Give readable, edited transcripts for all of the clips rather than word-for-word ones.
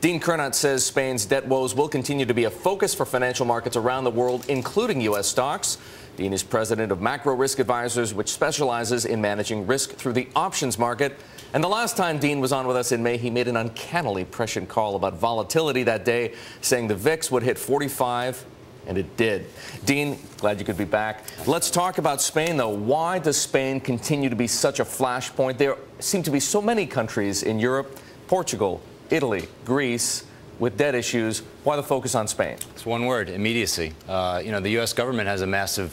Dean Curnutt says Spain's debt woes will continue to be a focus for financial markets around the world, including U.S. stocks. Dean is president of Macro Risk Advisors, which specializes in managing risk through the options market. And the last time Dean was on with us in May, he made an uncannily prescient call about volatility that day, saying the VIX would hit 45, and it did. Dean, glad you could be back. Let's talk about Spain, though. Why does Spain continue to be such a flashpoint? There seem to be so many countries in Europe, Portugal, Italy, Greece, with debt issues. Why the focus on Spain? It's one word: immediacy. The U.S. government has a massive,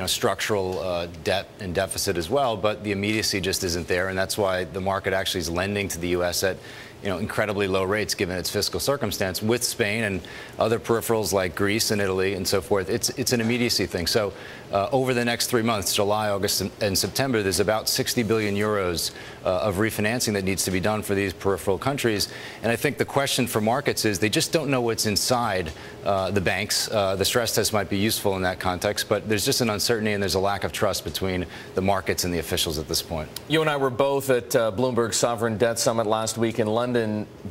structural debt and deficit as well, but the immediacy just isn't there, and that's why the market actually is lending to the U.S. at incredibly low rates given its fiscal circumstance. With Spain and other peripherals like Greece and Italy and so forth, it's an immediacy thing. So over the next 3 months, July, August, and September, there's about 60 billion euros of refinancing that needs to be done for these peripheral countries. And I think the question for markets is they just don't know what's inside the banks. The stress test might be useful in that context, but there's just an uncertainty and there's a lack of trust between the markets and the officials at this point. You and I were both at Bloomberg Sovereign Debt Summit last week in London.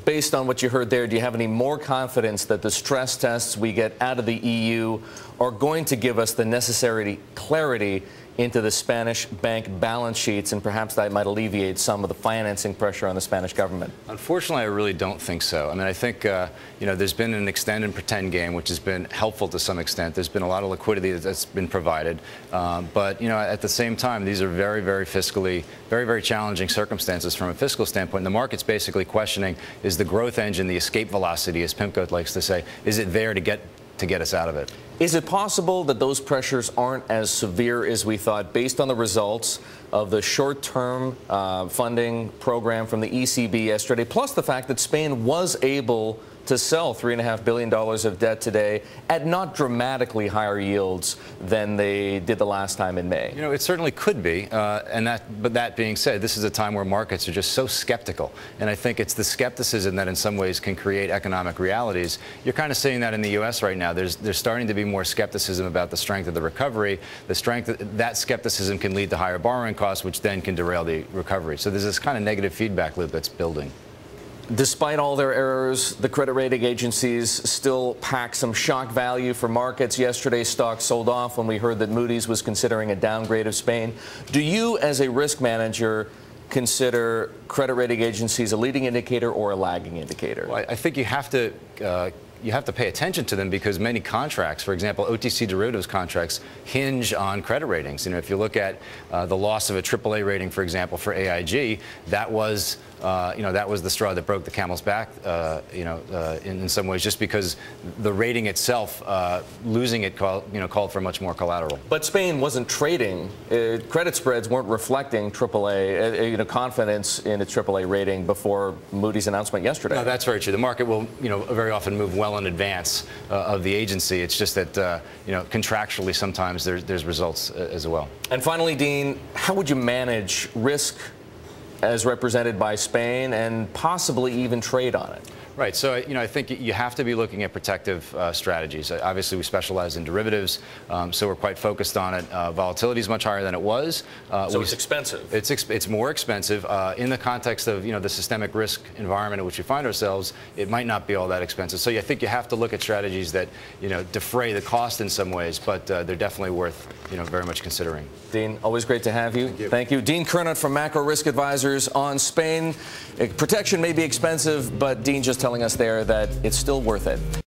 Based on what you heard there, do you have any more confidence that the stress tests we get out of the EU are going to give us the necessary clarity into the Spanish bank balance sheets, and perhaps that might alleviate some of the financing pressure on the Spanish government? Unfortunately, I really don't think so. I mean, I think, there's been an extend and pretend game, which has been helpful to some extent. There's been a lot of liquidity that's been provided. But at the same time, these are very, very fiscally, very, very challenging circumstances from a fiscal standpoint. The market's basically questioning, is the growth engine, the escape velocity, as Pimco likes to say, is it there to get us out of it? Is it possible that those pressures aren't as severe as we thought, based on the results of the short-term funding program from the ECB yesterday, plus the fact that Spain was able to sell $3.5 billion of debt today at not dramatically higher yields than they did the last time in May? It certainly could be, but that being said, this is a time where markets are just so skeptical, and I think it's the skepticism that in some ways can create economic realities. You're kind of seeing that in the U.S. right now. There's starting to be more skepticism about the strength of the recovery. That skepticism can lead to higher borrowing costs, which then can derail the recovery. So there's this kind of negative feedback loop that's building. Despite all their errors, the credit rating agencies still pack some shock value for markets. Yesterday, stocks sold off when we heard that Moody's was considering a downgrade of Spain. Do you, as a risk manager, consider credit rating agencies a leading indicator or a lagging indicator? Well, I think you have to pay attention to them because many contracts, for example, OTC derivatives contracts, hinge on credit ratings. If you look at the loss of a AAA rating, for example, for AIG, that was the straw that broke the camel's back, in some ways, just because the rating itself, losing it, called for much more collateral. But Spain wasn't trading. Credit spreads weren't reflecting AAA, confidence in its AAA rating before Moody's announcement yesterday. No, that's very true. The market will, very often move well in advance of the agency. It's just that, contractually sometimes there's results as well. And finally, Dean, how would you manage risk as represented by Spain and possibly even trade on it? Right. So, I think you have to be looking at protective strategies. Obviously, we specialize in derivatives, so we're quite focused on it. Volatility is much higher than it was. So it's expensive. It's more expensive. In the context of, the systemic risk environment in which we find ourselves, it might not be all that expensive. So I think you have to look at strategies that, defray the cost in some ways, but they're definitely worth, very much considering. Dean, always great to have you. Thank you. Dean Curnutt from Macro Risk Advisors on Spain. Protection may be expensive, but Dean just telling us there that it's still worth it.